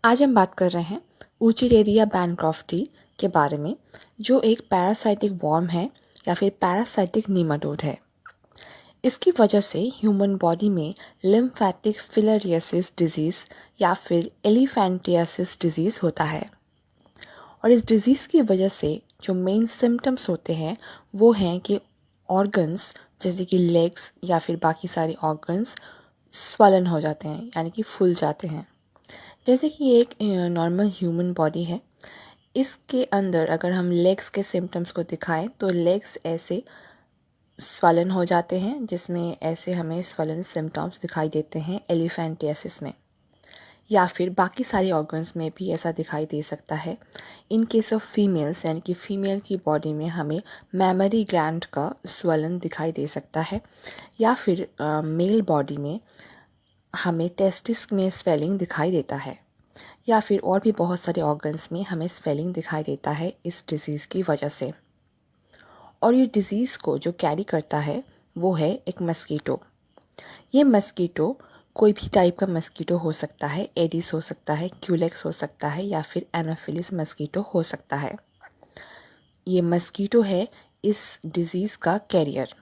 आज हम बात कर रहे हैं ऊचिरेरिया बैनक्रॉफ्टी के बारे में, जो एक पैरासाइटिक वर्म है या फिर पैरासाइटिक नीमाटोड है। इसकी वजह से ह्यूमन बॉडी में लिम्फैटिक फिलारियासिस डिजीज़ या फिर एलिफेंटियासिस डिजीज़ होता है। और इस डिज़ीज़ की वजह से जो मेन सिम्टम्स होते हैं वो हैं कि ऑर्गन्स जैसे कि लेग्स या फिर बाकी सारे ऑर्गन्स स्वलन हो जाते हैं, यानी कि फूल जाते हैं। जैसे कि ये एक नॉर्मल ह्यूमन बॉडी है, इसके अंदर अगर हम लेग्स के सिम्टम्स को दिखाएं तो लेग्स ऐसे स्वलन हो जाते हैं, जिसमें ऐसे हमें स्वलन सिम्टम्स दिखाई देते हैं एलिफेंटियासिस में, या फिर बाकी सारे ऑर्गन्स में भी ऐसा दिखाई दे सकता है। इन केस ऑफ फीमेल्स, यानी कि फीमेल की बॉडी में हमें मैमरी ग्लैंड का स्वलन दिखाई दे सकता है, या फिर मेल बॉडी में हमें टेस्टिस में स्वेलिंग दिखाई देता है, या फिर और भी बहुत सारे ऑर्गन्स में हमें स्वेलिंग दिखाई देता है इस डिज़ीज़ की वजह से। और ये डिज़ीज़ को जो कैरी करता है वो है एक मस्कीटो। ये मस्कीटो कोई भी टाइप का मस्कीटो हो सकता है, एडिस हो सकता है, क्यूलेक्स हो सकता है, या फिर एनोफिलिस मस्कीटो हो सकता है। ये मस्कीटो है इस डिज़ीज़ का कैरियर।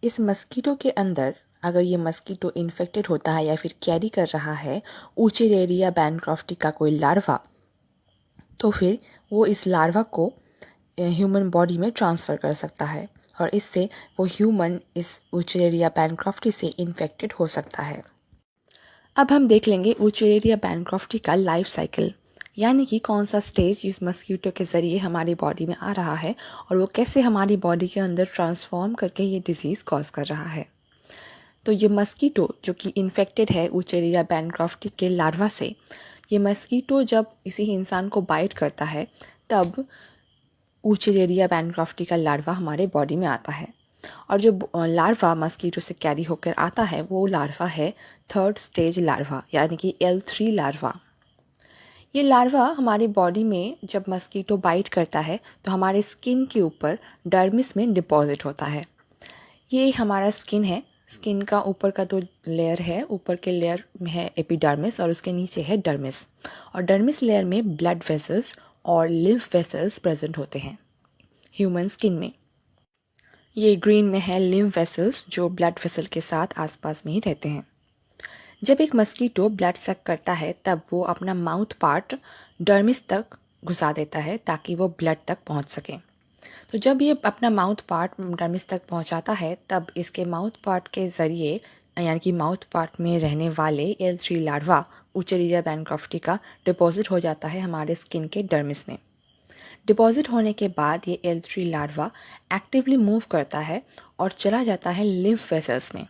इस मस्कीटो के अंदर अगर ये मस्कीटो इन्फेक्टेड होता है या फिर कैरी कर रहा है ऊचिरेरिया बैनक्रॉफ्टी का कोई लार्वा, तो फिर वो इस लार्वा को ह्यूमन बॉडी में ट्रांसफ़र कर सकता है, और इससे वो ह्यूमन इस ऊचिरेरिया बैनक्रॉफ्टी से इन्फेक्टेड हो सकता है। अब हम देख लेंगे ऊचिरेरिया बैनक्रॉफ्टी का लाइफ साइकिल, यानी कि कौन सा स्टेज इस मस्कीटो के ज़रिए हमारी बॉडी में आ रहा है और वो कैसे हमारी बॉडी के अंदर ट्रांसफॉर्म करके ये डिज़ीज़ कॉज कर रहा है। तो ये मस्कीटो जो कि इन्फेक्टेड है ऊचिरेरिया बैनक्रॉफ्टी के लार्वा से, ये मस्कीटो जब किसी इंसान को बाइट करता है तब ऊचिरेरिया बैनक्रॉफ्टी का लार्वा हमारे बॉडी में आता है, और जो लार्वा मस्कीटो से कैरी होकर आता है वो लार्वा है थर्ड स्टेज लार्वा, यानी कि L3 लार्वा। ये लार्वा हमारी बॉडी में जब मस्कीटो बाइट करता है तो हमारे स्किन के ऊपर डर्मिस में डिपॉजिट होता है। ये हमारा स्किन है, स्किन का ऊपर का जो लेयर है, ऊपर के लेयर में है एपिडर्मिस और उसके नीचे है डर्मिस, और डर्मिस लेयर में ब्लड वेसल्स और लिम्फ वेसल्स प्रेजेंट होते हैं ह्यूमन स्किन में। ये ग्रीन में है लिम्फ वेसल्स जो ब्लड वेसल के साथ आसपास में ही रहते हैं। जब एक मस्कीटो ब्लड सक करता है तब वो अपना माउथ पार्ट डर्मिस तक घुसा देता है ताकि वो ब्लड तक पहुंच सके। तो जब ये अपना माउथ पार्ट डर्मिस तक पहुंचाता है तब इसके माउथ पार्ट के ज़रिए, यानी कि माउथ पार्ट में रहने वाले L3 लार्वा ऊचिरेरिया बैनक्रॉफ्टी का डिपॉजिट हो जाता है हमारे स्किन के डर्मिस में। डिपॉजिट होने के बाद ये L3 लार्वा एक्टिवली मूव करता है और चला जाता है लिम्फ वेसल्स में।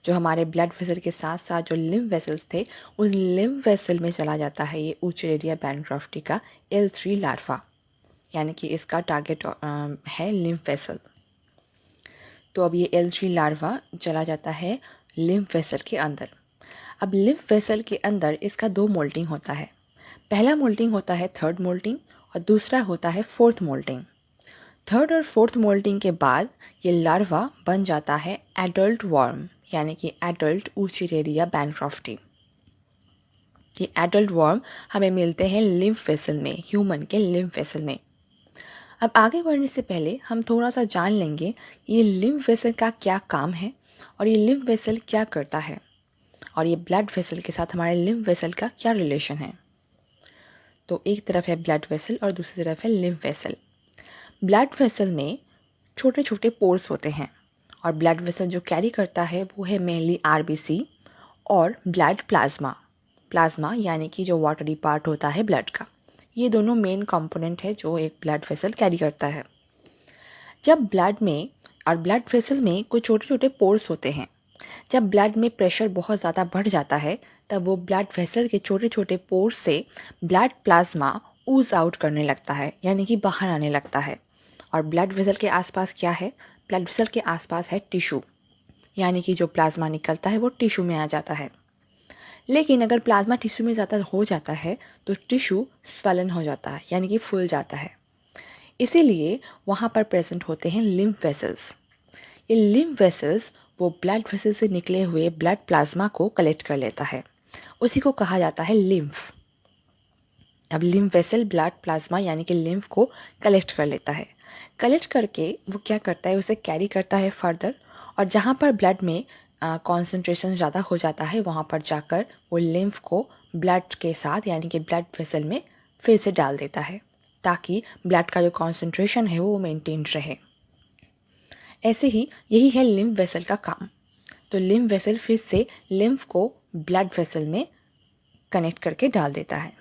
जो हमारे ब्लड वेसल के साथ साथ जो लिम्फ वेसल्स थे उस लिम्फ वेसल में चला जाता है ये ऊचिरेरिया बैनक्रॉफ्टी का L3 लार्वा, यानी कि इसका टारगेट है लिम्फ वेसल। तो अब ये L3 लार्वा चला जाता है लिम्फ वेसल के अंदर। अब लिम्फ वेसल के अंदर इसका दो मोल्टिंग होता है। पहला मोल्टिंग होता है थर्ड मोल्टिंग और दूसरा होता है फोर्थ मोल्टिंग। थर्ड और फोर्थ मोल्टिंग के बाद ये लार्वा बन जाता है एडल्ट वर्म, यानी कि एडल्ट ऊचिरेरिया बैनक्रॉफ्टी। ये एडल्ट वर्म हमें मिलते हैं लिम्फ वेसल में, ह्यूमन के लिम्फ वेसल में। अब आगे बढ़ने से पहले हम थोड़ा सा जान लेंगे ये लिम्फ वेसल का क्या काम है और ये लिम्फ वेसल क्या करता है, और ये ब्लड वेसल के साथ हमारे लिम्फ वेसल का क्या रिलेशन है। तो एक तरफ है ब्लड वेसल और दूसरी तरफ है लिम्फ वेसल। ब्लड वेसल में छोटे छोटे पोर्स होते हैं, और ब्लड वेसल जो कैरी करता है वो है मेनली RBC और ब्लड प्लाज्मा। प्लाज्मा यानी कि जो वाटरी पार्ट होता है ब्लड का, ये दोनों मेन कंपोनेंट है जो एक ब्लड वेसल कैरी करता है। जब ब्लड में और ब्लड वेसल में कुछ छोटे छोटे पोर्स होते हैं, जब ब्लड में प्रेशर बहुत ज़्यादा बढ़ जाता है तब वो ब्लड वेसल के छोटे छोटे पोर्स से ब्लड प्लाज्मा ऊज आउट करने लगता है, यानी कि बाहर आने लगता है। और ब्लड वेसल के आसपास क्या है? ब्लड वेसल के आसपास है टिश्यू, यानी कि जो प्लाज्मा निकलता है वो टिश्यू में आ जाता है। लेकिन अगर प्लाज्मा टिश्यू में ज़्यादा हो जाता है तो टिश्यू स्वलन हो जाता है, यानी कि फूल जाता है। इसीलिए वहाँ पर प्रेजेंट होते हैं लिम्फ वेसल्स। ये लिम्फ वेसल्स वो ब्लड वेसल से निकले हुए ब्लड प्लाज्मा को कलेक्ट कर लेता है, उसी को कहा जाता है लिम्फ। अब लिम्फ वेसल ब्लड प्लाज्मा यानी कि लिम्फ को कलेक्ट कर लेता है। कलेक्ट करके वो क्या करता है, उसे कैरी करता है फर्दर, और जहाँ पर ब्लड में कॉन्सेंट्रेशन ज़्यादा हो जाता है वहाँ पर जाकर वो लिम्फ को ब्लड के साथ यानी कि ब्लड वेसल में फिर से डाल देता है, ताकि ब्लड का जो कॉन्सेंट्रेशन है वो मेंटेन रहे। ऐसे ही यही है लिम्फ वेसल का काम। तो लिम्फ वेसल फिर से लिम्फ को ब्लड वेसल में कनेक्ट करके डाल देता है।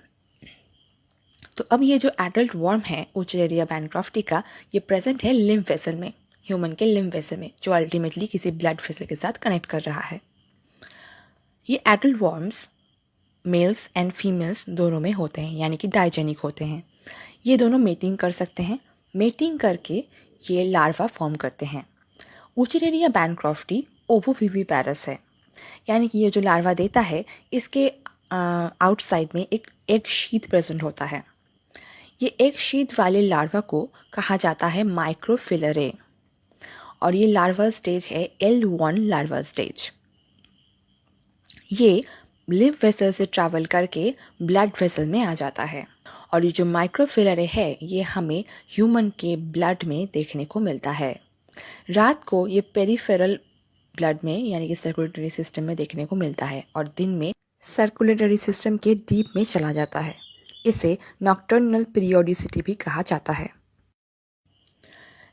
तो अब ये जो एडल्ट वर्म है ऊचरेरिया बैनक्रॉफ्टी का, ये प्रेजेंट है लिम्फ वेसल में, ह्यूमन के लिम्फ वेसल में, जो अल्टीमेटली किसी ब्लड वेसल के साथ कनेक्ट कर रहा है। ये adult worms mails and females दोनों में होते हैं, यानी कि डाइजेनिक होते हैं। ये दोनों मेटिंग कर सकते हैं। मेटिंग करके ये लार्वा फॉर्म करते हैं। ऊचरेरिया बैनक्रॉफ्टी ओवोविविपैरस है, यानी कि ये जो लार्वा देता है इसके आउटसाइड में एक एग शीथ प्रेजेंट होता है। ये एग शीथ वाले लार्वा को कहा जाता है माइक्रोफिलरे, और ये लार्वल स्टेज है L1 लार्वल स्टेज। ये लिम्फ वेसल से ट्रैवल करके ब्लड वेसल में आ जाता है, और ये जो माइक्रोफिलरे है ये हमें ह्यूमन के ब्लड में देखने को मिलता है। रात को ये पेरिफेरल ब्लड में यानी कि सर्कुलेटरी सिस्टम में देखने को मिलता है, और दिन में सर्कुलेटरी सिस्टम के डीप में चला जाता है। इसे नॉक्टर्नल पीरियोडिसिटी भी कहा जाता है।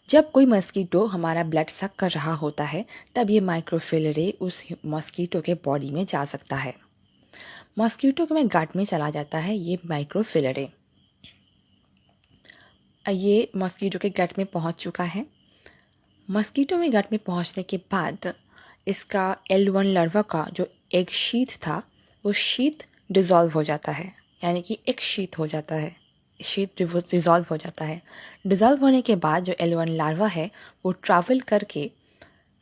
जब कोई मस्कीटो हमारा ब्लड सक कर रहा होता है तब ये माइक्रोफिलरे उस मस्कीटो के बॉडी में जा सकता है। मस्कीटो के में गट में चला जाता है ये माइक्रोफिलरे। ये मस्कीटो के गट में पहुंच चुका है। मस्कीटो में गट में पहुंचने के बाद इसका L1 लार्वा का जो एग शीथ था वो शीथ डिज़ोल्व हो जाता है, यानी कि एक शीथ हो जाता है, शीथ डिज़ोल्व हो जाता है। डिज़ोल्व होने के बाद जो L1 लार्वा है वो ट्रैवल करके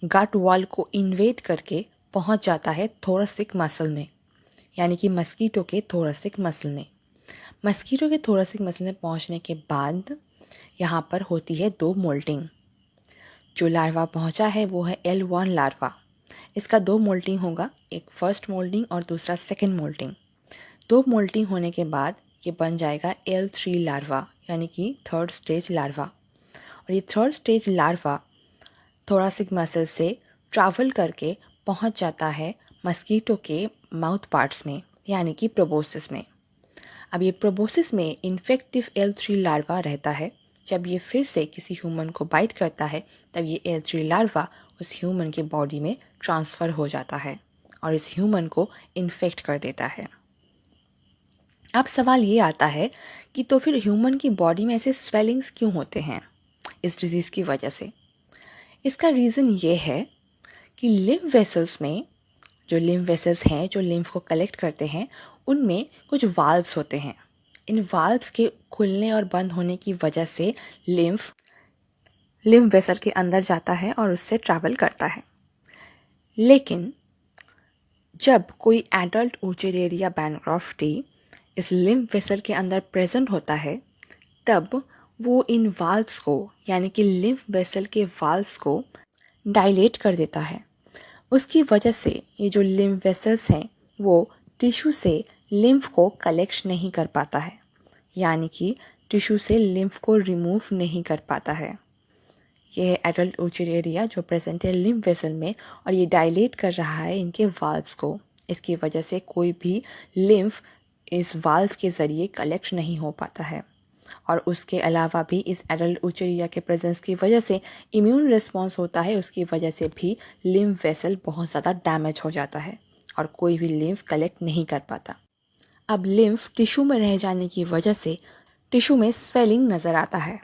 गट वॉल को इन्वेड करके पहुंच जाता है थोरैसिक मसल में, यानी कि मस्कीटो के थोरैसिक मसल में। मस्कीटो के थोरैसिक मसल में पहुंचने के बाद यहाँ पर होती है 2 मोल्टिंग। जो लार्वा पहुंचा है वो है L1 लार्वा। इसका 2 मोल्टिंग होगा, एक फर्स्ट मोल्टिंग और दूसरा सेकंड मोल्टिंग। 2 मोल्टिंग होने के बाद ये बन जाएगा L3 लार्वा, यानी कि थर्ड स्टेज लार्वा। और ये third stage larva thoracic muscle से ट्रैवल करके पहुंच जाता है मस्कीटो के माउथ पार्ट्स में, यानी कि प्रोबोसिस में। अब ये प्रोबोसिस में इन्फेक्टिव L3 लार्वा रहता है। जब ये फिर से किसी ह्यूमन को बाइट करता है तब ये L3 लार्वा उस ह्यूमन के बॉडी में ट्रांसफ़र हो जाता है और इस ह्यूमन को इन्फेक्ट कर देता है। अब सवाल ये आता है कि तो फिर ह्यूमन की बॉडी में ऐसे स्वेलिंग्स क्यों होते हैं इस डिज़ीज़ की वजह से? इसका रीज़न ये है कि लिम्फ वेसल्स में, जो लिम्फ वेसल्स हैं जो लिम्फ को कलेक्ट करते हैं, उनमें कुछ वाल्व्स होते हैं। इन वाल्व्स के खुलने और बंद होने की वजह से लिम्फ वेसल के अंदर जाता है और उससे ट्रैवल करता है। लेकिन जब कोई एडल्ट ऊचरेरिया बैनक्रॉफ्टी इस लिम्फ वेसल के अंदर प्रेजेंट होता है तब वो इन वाल्व्स को, यानी कि लिम्फ वेसल के वाल्व्स को डायलेट कर देता है। उसकी वजह से ये जो लिम्फ वेसल्स हैं वो टिश्यू से लिम्फ को कलेक्ट नहीं कर पाता है, यानी कि टिश्यू से लिम्फ को रिमूव नहीं कर पाता है। ये है एडल्ट ऊचरेरिया जो प्रेजेंट है लिम्फ वेसल में, और ये डायलेट कर रहा है इनके वाल्व्स को। इसकी वजह से कोई भी लिम्फ इस वाल्व के ज़रिए कलेक्ट नहीं हो पाता है। और उसके अलावा भी इस एडल्ट ऊचरेरिया के प्रेजेंस की वजह से इम्यून रिस्पॉन्स होता है, उसकी वजह से भी लिम्फ वेसल बहुत ज़्यादा डैमेज हो जाता है और कोई भी लिम्फ कलेक्ट नहीं कर पाता। अब लिम्फ टिश्यू में रह जाने की वजह से टिश्यू में स्वेलिंग नज़र आता है।